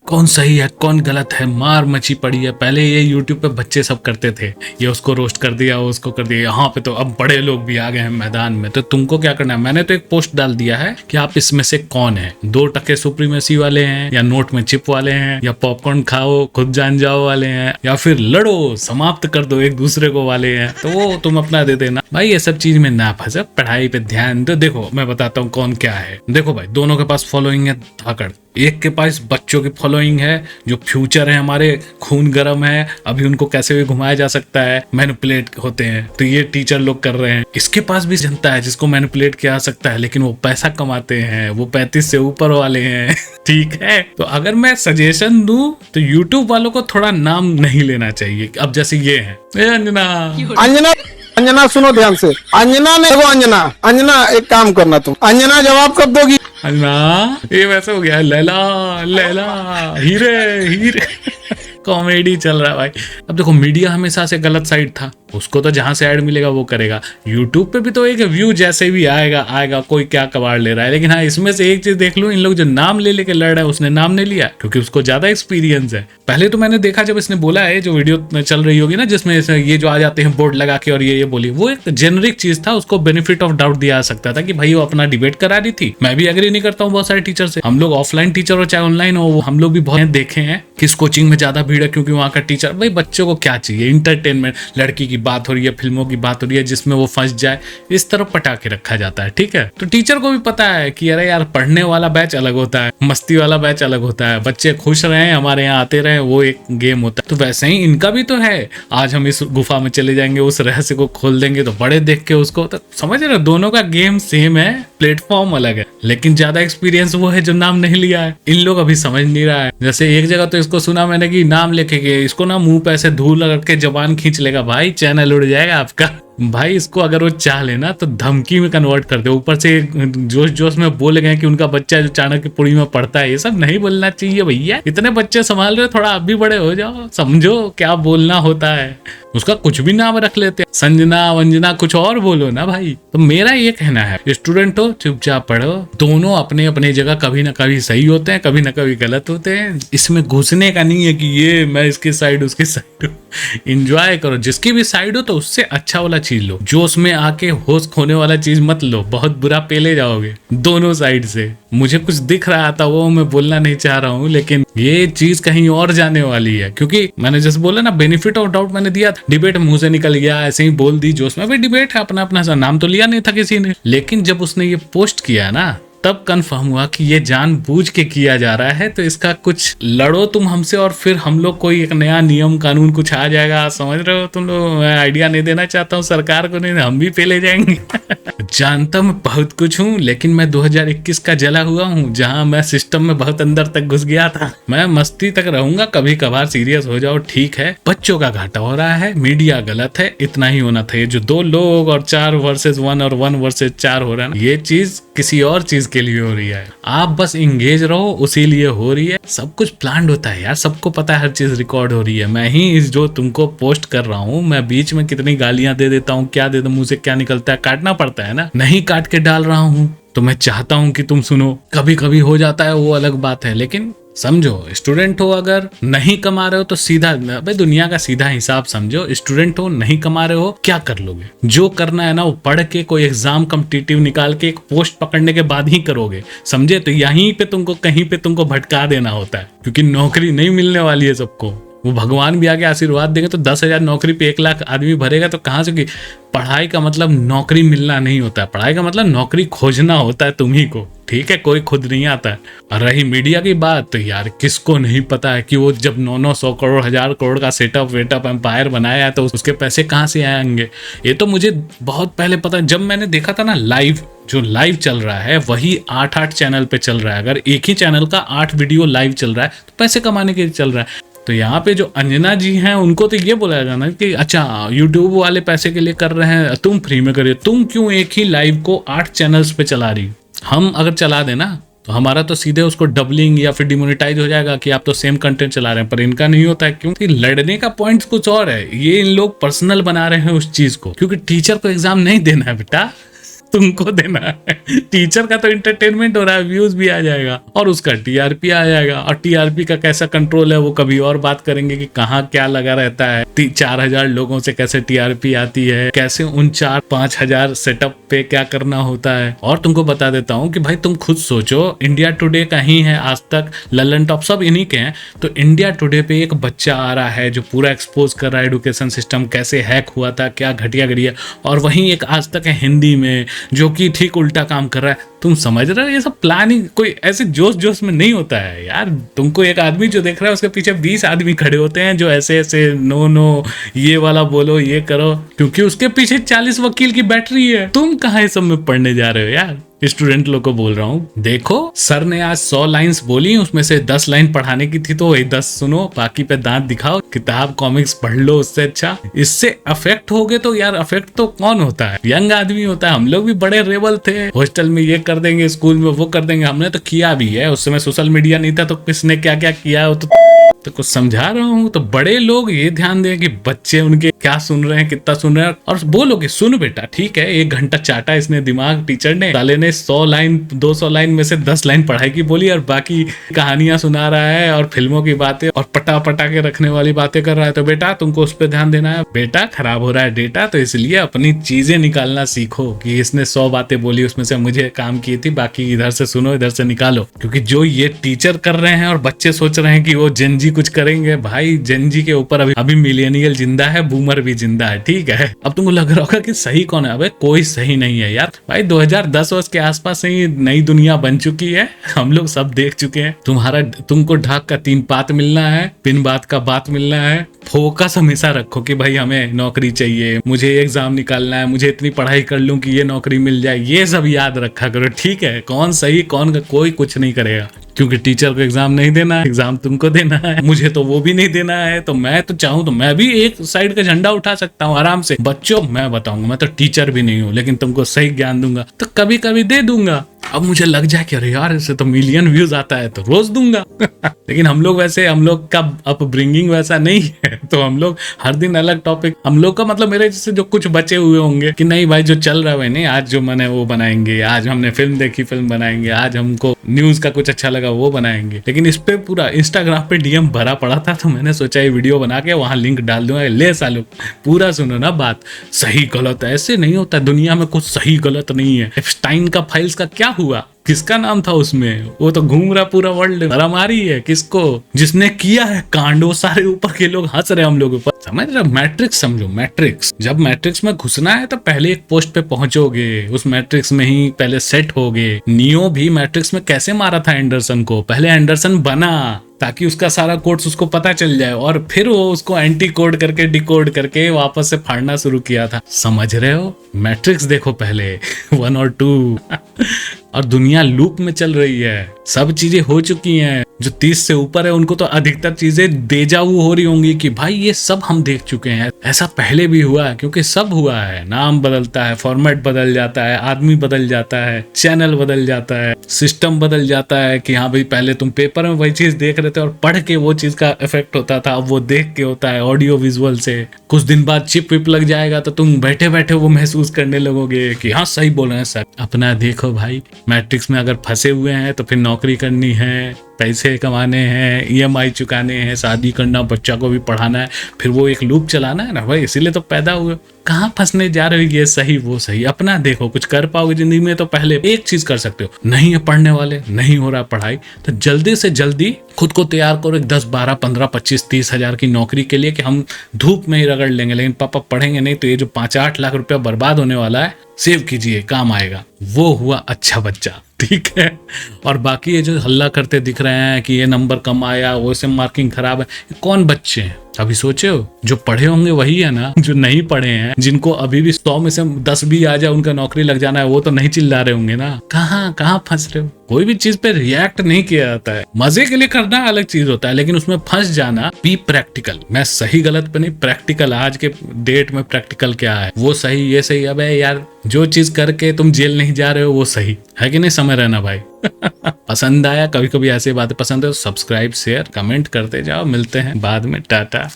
कौन सही है कौन गलत है, मार मची पड़ी है। पहले ये यूट्यूब पे बच्चे सब करते थे, ये उसको रोस्ट कर दिया, वो उसको कर दिया। यहाँ पे तो अब बड़े लोग भी आ गए हैं मैदान में, तो तुमको क्या करना है। मैंने तो एक पोस्ट डाल दिया है कि आप इसमें से कौन है, 2% सुप्रीमेसी वाले हैं, या नोट में चिप वाले हैं, या पॉपकॉर्न खाओ खुद जान जाओ वाले हैं, या फिर लड़ो समाप्त कर दो एक दूसरे को वाले हैं। तो वो तुम अपना दे देना भाई। ये सब चीज में ना फंसे, पढ़ाई पे ध्यान दो। देखो मैं बताता हूँ कौन क्या है। देखो भाई, दोनों के पास फॉलोइंग है धाकड़। एक के पास बच्चों की फॉलोइंग है, जो फ्यूचर है हमारे, खून गर्म है, अभी उनको कैसे भी घुमाया जा सकता है, मैनिपुलेट होते हैं, तो ये टीचर लोग कर रहे हैं। इसके पास भी जनता है जिसको मैनिपुलेट किया जा सकता है, लेकिन वो पैसा कमाते हैं, वो 35 से ऊपर वाले हैं। ठीक है, तो अगर मैं सजेशन दूं तो यूट्यूब वालों को थोड़ा नाम नहीं लेना चाहिए। अब जैसे ये है अंजना, अंजना अंजना सुनो ध्यान से। अंजना ने वो अंजना एक काम करना, तुम अंजना जवाब कब दोगी? अंजना, ये वैसे हो गया लैला लैला हीरे हीरे। कॉमेडी चल रहा है भाई। अब देखो, मीडिया हमेशा से गलत साइड था, उसको तो जहां से ऐड मिलेगा वो करेगा। यूट्यूब पे भी तो एक व्यू जैसे भी आएगा, कोई क्या कबाड़ ले रहा है। लेकिन हाँ, इसमें से एक चीज देख लो, इन लोग जो नाम ले लेके लड़ रहा है, उसने नाम नहीं लिया क्योंकि उसको ज्यादा एक्सपीरियंस है। पहले तो मैंने देखा जब इसने बोला है, जो वीडियो चल रही होगी ना जिसमें ये जो आ जाते हैं बोर्ड लगा के और ये बोली, वो एक जेनरिक चीज था, उसको बेनिफिट ऑफ डाउट दिया जा सकता था कि भाई वो अपना डिबेट करा रही थी। मैं भी एग्री नहीं करता हूँ बहुत सारे टीचर से। हम लोग ऑफलाइन टीचर हो चाहे ऑनलाइन हो, हम लोग भी बहुत देखे हैं किस कोचिंग में ज्यादा भीड़ है क्योंकि वहाँ का टीचर, भाई बच्चों को क्या चाहिए, इंटरटेनमेंट। लड़की की बात हो रही है, फिल्मों की बात हो रही है, जिसमें वो फंस जाए, इस तरफ पटा के रखा जाता है। ठीक है, तो टीचर को भी पता है कि अरे यार, पढ़ने वाला बैच अलग होता है, मस्ती वाला बैच अलग होता है, बच्चे खुश रहे हमारे यहाँ आते रहे, वो एक गेम होता है। तो वैसे ही इनका भी तो है। आज हम इस गुफा में चले जाएंगे, उस रहस्य को खोल देंगे, तो बड़े देख के उसको, तो समझ रहे हो, दोनों का गेम सेम है, प्लेटफॉर्म अलग है, लेकिन ज्यादा एक्सपीरियंस वो है जो नाम नहीं लिया है। इन लोग अभी समझ नहीं रहा है। जैसे एक जगह तो इसको सुना मैंने कि नाम लिखे के इसको ना मुंह पे ऐसे धूल लगा के जबान खींच लेगा, भाई चैनल उड़ जाएगा आपका। भाई इसको अगर वो चाह लेना तो धमकी में कन्वर्ट कर दे। ऊपर से जोश जोश में बोल गए कि उनका बच्चा जो चाणक्यपुरी में पढ़ता है, ये सब नहीं बोलना चाहिए भैया। इतने बच्चे संभाल रहे हो, थोड़ा आप भी बड़े हो जाओ, समझो क्या बोलना होता है। उसका कुछ भी नाम रख लेते हैं, संजना वंजना, कुछ और बोलो ना भाई। तो मेरा ये कहना है, स्टूडेंट हो चुपचाप पढ़ो। दोनों अपने अपने जगह कभी ना कभी सही होते हैं, कभी ना कभी गलत होते हैं। इसमें घुसने का नहीं है कि ये मैं इसकी साइड उसकी साइड हूँ। इंजॉय करो, जिसकी भी साइड हो तो उससे अच्छा वाला चीज लो। जोश में आके होश खोने वाला चीज मत लो, बहुत बुरा पेले जाओगे दोनों साइड से। मुझे कुछ दिख रहा था, वो मैं बोलना नहीं चाह रहा हूँ, लेकिन ये चीज कहीं और जाने वाली है। क्योंकि मैंने जैसे बोला ना, बेनिफिट ऑफ डाउट मैंने दिया था, डिबेट मुंह से निकल गया, ऐसे ही बोल दी जोश में। भाई डिबेट है, अपना अपना नाम तो लिया नहीं था किसी ने, लेकिन जब उसने ये पोस्ट किया ना, तब कंफर्म हुआ कि ये जानबूझ के किया जा रहा है। तो इसका कुछ लड़ो तुम हमसे, और फिर हम लोग कोई एक नया नियम कानून कुछ आ जाएगा, समझ रहे हो तुम लोग। मैं आइडिया नहीं देना चाहता हूँ सरकार को, नहीं हम भी पेले जाएंगे। जानता मैं बहुत कुछ हूँ, लेकिन मैं 2021 का जला हुआ हूँ, जहाँ मैं सिस्टम में बहुत अंदर तक घुस गया था। मैं मस्ती तक रहूंगा, कभी कभार सीरियस हो जाओ ठीक है। बच्चों का घाटा हो रहा है, मीडिया गलत है, इतना ही होना था। ये जो 2 लोग और 4 वर्सेस 1 और 1 वर्सेस 4 हो रहा है ना, ये चीज किसी और चीज के लिए हो रही है। आप बस इंगेज रहो, उसी लिए हो रही है। सब कुछ प्लान्ड होता है यार, सबको पता है हर चीज रिकॉर्ड हो रही है। मैं ही इस जो तुमको पोस्ट कर रहा हूँ, मैं बीच में कितनी गालियां दे देता हूँ, क्या दे दो, मुंह से क्या निकलता है, काटना पड़ता है ना। नहीं काट के डाल रहा हूँ तो मैं चाहता हूँ कि तुम सुनो। कभी कभी हो जाता है, वो अलग बात है, लेकिन समझो, स्टूडेंट हो, अगर नहीं कमा रहे हो तो सीधा भाई दुनिया का सीधा हिसाब समझो। स्टूडेंट हो, नहीं कमा रहे हो, क्या कर लोगे? जो करना है ना, वो पढ़ के कोई एग्जाम कॉम्पिटिटिव निकाल के एक पोस्ट पकड़ने के बाद ही करोगे, समझे। तो यहीं पे तुमको कहीं पे तुमको भटका देना होता है, क्योंकि नौकरी नहीं मिलने वाली है सबको। वो भगवान भी आगे आशीर्वाद देंगे तो 10,000 नौकरी पे 1 लाख आदमी भरेगा, तो कहाँ से कि पढ़ाई का मतलब नौकरी मिलना नहीं होता है। पढ़ाई का मतलब नौकरी खोजना होता है तुम्ही को, ठीक है, कोई खुद नहीं आता है। और रही मीडिया की बात, तो यार किसको नहीं पता है कि वो जब 900 करोड़ 1000 करोड़ का सेटअप वेटअप एम्पायर बनाया है, तो उसके पैसे कहाँ से आएंगे। ये तो मुझे बहुत पहले पता, जब मैंने देखा था ना लाइव, जो लाइव चल रहा है वही 8-8 चैनल पे चल रहा है। अगर एक ही चैनल का 8 वीडियो लाइव चल रहा है तो पैसे कमाने के लिए चल रहा है। तो यहाँ पे जो अंजना जी हैं, उनको तो ये बोला जाना कि अच्छा यूट्यूब वाले पैसे के लिए कर रहे हैं, तुम फ्री में करिए। तुम क्यों एक ही लाइव को 8 चैनल्स पे चला रही? हम अगर चला देना तो हमारा तो सीधे उसको डबलिंग या फिर डिमोनेटाइज हो जाएगा कि आप तो सेम कंटेंट चला रहे हैं। पर इनका नहीं होता है, क्योंकि लड़ने का पॉइंट कुछ और है। ये इन लोग पर्सनल बना रहे हैं उस चीज को, क्योंकि टीचर को एग्जाम नहीं देना है बेटा, तुमको देना है। टीचर का तो एंटरटेनमेंट हो रहा है, व्यूज भी आ जाएगा और उसका टीआरपी आ जाएगा। और टीआरपी का कैसा कंट्रोल है वो कभी और बात करेंगे कि कहाँ क्या लगा रहता है। 4,000 लोगों से कैसे टीआरपी आती है, कैसे उन 4-5 हजार सेटअप पे क्या करना होता है। और तुमको बता देता हूँ कि भाई तुम खुद सोचो, इंडिया टुडे का ही है, आज तक, ललन टॉप सब इन्हीं के हैं। तो इंडिया टुडे पे एक बच्चा आ रहा है जो पूरा एक्सपोज कर रहा है एडुकेशन सिस्टम कैसे हैक हुआ था, क्या घटिया घटिया। और वहीं एक आज तक है हिंदी में जो कि ठीक उल्टा काम कर रहा है। तुम समझ रहे हो, ये सब प्लानिंग कोई ऐसे जोश जोश में नहीं होता है यार। तुमको एक आदमी जो देख रहा है उसके पीछे 20 आदमी खड़े होते हैं जो ऐसे ऐसे नो ये वाला बोलो, ये करो, क्योंकि उसके पीछे 40 वकील की बैटरी है। तुम कहाँ इस सब में पढ़ने जा रहे हो यार। स्टूडेंट लोग को बोल रहा हूँ, देखो सर ने आज 100 लाइन्स बोली, उसमें से 10 लाइन पढ़ाने की थी तो वही 10 सुनो, बाकी पे दांत दिखाओ, किताब कॉमिक्स पढ़ लो। उससे अच्छा इससे अफेक्ट हो गए तो यार अफेक्ट तो कौन होता है, यंग आदमी होता है। हम लोग भी बड़े रेबल थे, हॉस्टल में ये कर देंगे, स्कूल में वो कर देंगे, हमने तो किया भी है। उस समय सोशल मीडिया नहीं था तो किसने क्या क्या किया हो तो कुछ समझा रहा हूँ। तो बड़े लोग ये ध्यान दें कि बच्चे उनके क्या सुन रहे हैं, कितना सुन रहे हैं, और बोलो कि सुन बेटा ठीक है, 1 घंटा चाटा इसने दिमाग टीचर ने, साले ने 100 लाइन 200 लाइन में से 10 लाइन पढ़ाई की बोली और बाकी कहानियां सुना रहा है और फिल्मों की बातें और पटा के रखने वाली बातें कर रहा है। तो बेटा तुमको उस पर ध्यान देना है। बेटा खराब हो रहा है डेटा, तो इसलिए अपनी चीजें निकालना सीखो कि इसने 100 बातें बोली, उसमें से मुझे काम की थी, बाकी इधर से सुनो, इधर से निकालो। क्योंकि जो ये टीचर कर रहे हैं और बच्चे सोच रहे हैं कि वो जेनजी कुछ करेंगे, भाई जेनजी के ऊपर अभी मिलेनियल जिंदा है, बूमर भी जिंदा है, ठीक है। अब तुमको लग रहा होगा कि सही कौन है, अबे कोई सही नहीं है यार। भाई 2010 वर्ष के आसपास से ही नई दुनिया बन चुकी है, हम लोग सब देख चुके हैं। तुमको ढाक का 3 बात मिलना है, पिन बात का बात मिलना है। फोकस हमेशा रखो कि भाई हमें नौकरी चाहिए, मुझे एग्जाम निकालना है, मुझे इतनी पढ़ाई कर लूं कि ये नौकरी मिल जाए, ये सब याद रखा करो, ठीक है। कौन सही कौन का कोई कुछ नहीं करेगा, क्योंकि टीचर को एग्जाम नहीं देना है, एग्जाम तुमको देना है, मुझे तो वो भी नहीं देना है। तो मैं तो चाहूँ तो मैं भी एक साइड का झंडा उठा सकता हूँ आराम से। बच्चों मैं बताऊंगा, मैं तो टीचर भी नहीं हूँ, लेकिन तुमको सही ज्ञान दूंगा, तो कभी कभी दे दूंगा। अब मुझे लग जाए कि अरे यार इससे तो मिलियन व्यूज आता है तो रोज दूंगा। लेकिन हम लोग का अपब्रिंगिंग वैसा नहीं है, तो हम लोग हर दिन अलग टॉपिक, हम लोग का मतलब मेरे जैसे जो कुछ बचे हुए होंगे कि नहीं भाई जो चल रहा है नहीं, आज जो मैंने वो बनाएंगे, आज हमने फिल्म देखी फिल्म बनाएंगे, आज हमको न्यूज का कुछ अच्छा लगा वो बनाएंगे। लेकिन इस पे पूरा इंस्टाग्राम पे डीएम भरा पड़ा था, तो मैंने सोचा ये वीडियो बना के वहां लिंक डाल दूंगा, ले सालो पूरा सुनो ना बात। सही गलत ऐसे नहीं होता, दुनिया में कुछ सही गलत नहीं है। एप्स्टाइन का फाइल्स का क्या हुआ, किसका नाम था उसमें, वो तो घूम रहा पूरा वर्ल्ड, हरामारी है किसको, जिसने किया है कांड, वो सारे ऊपर के लोग हंस रहे हम लोग ऊपर। समझ रहे, मैट्रिक्स समझो, मैट्रिक्स। जब मैट्रिक्स में घुसना है तो पहले एक पोस्ट पे पहुंचोगे, उस मैट्रिक्स में ही पहले सेट होगे। नियो भी मैट्रिक्स में कैसे मारा था एंडरसन को, पहले एंडरसन बना ताकि उसका सारा कोड्स उसको पता चल जाए, और फिर वो उसको एंटी कोड करके डिकोड करके वापस से फाड़ना शुरू किया था। समझ रहे हो, मैट्रिक्स देखो पहले 1 और 2। और दुनिया लूप में चल रही है, सब चीजें हो चुकी हैं। जो 30 से ऊपर है उनको तो अधिकतर चीजें देजावू हो रही होंगी कि भाई ये सब हम देख चुके हैं, ऐसा पहले भी हुआ है, क्योंकि सब हुआ है। नाम बदलता है, फॉर्मेट बदल जाता है, आदमी बदल जाता है, चैनल बदल जाता है, सिस्टम बदल जाता है कि हाँ भाई पहले तुम पेपर में वही चीज देख रहे थे और पढ़ के वो चीज का इफेक्ट होता था, अब वो देख के होता है ऑडियो विजुअल से। कुछ दिन बाद चिप विप लग जाएगा तो तुम बैठे बैठे वो महसूस करने लगोगे कि हाँ सही बोल रहे हैं सर। अपना देखो भाई, मैट्रिक्स में अगर फंसे हुए हैं तो फिर नौकरी करनी है, पैसे कमाने हैं, ईएमआई चुकाने हैं, शादी करना, बच्चा को भी पढ़ाना है, फिर वो एक लूप चलाना है ना भाई, इसीलिए तो पैदा हुए। कहाँ फंसने जा रहे हो, ये सही वो सही। अपना देखो, कुछ कर पाओगे जिंदगी में तो पहले एक चीज कर सकते हो, नहीं है पढ़ने वाले, नहीं हो रहा पढ़ाई, तो जल्दी से जल्दी खुद को तैयार करो एक 10, 12, 15, 25, 30 हजार की नौकरी के लिए कि हम धूप में ही रगड़ लेंगे, लेकिन पापा पढ़ेंगे नहीं तो ये जो 5-8 लाख रुपया बर्बाद होने वाला है, सेव कीजिए, काम आएगा। वो हुआ अच्छा बच्चा, ठीक है। और बाकी ये जो हल्ला करते दिख रहे हैं कि ये नंबर कम आया, वो से मार्किंग खराब है, कौन बच्चे हैं अभी सोचे हो? जो पढ़े होंगे वही है ना, जो नहीं पढ़े हैं, जिनको अभी भी 100 में से 10 भी आ जाए उनका नौकरी लग जाना है, वो तो नहीं चिल्ला रहे होंगे ना। कहाँ फंस रहे हो? कोई भी चीज पे रिएक्ट नहीं किया जाता है, मजे के लिए करना अलग चीज होता है, लेकिन उसमें फंस जाना। बी प्रैक्टिकल, मैं सही गलत पे नहीं, प्रैक्टिकल। आज के डेट में प्रैक्टिकल क्या है, वो सही ये सही। अब यार जो चीज करके तुम जेल नहीं जा रहे हो वो सही है कि नहीं, समय रहना भाई। पसंद आया, कभी कभी ऐसी बातें पसंद है तो सब्सक्राइब शेयर कमेंट करते जाओ। मिलते हैं बाद में, टाटा।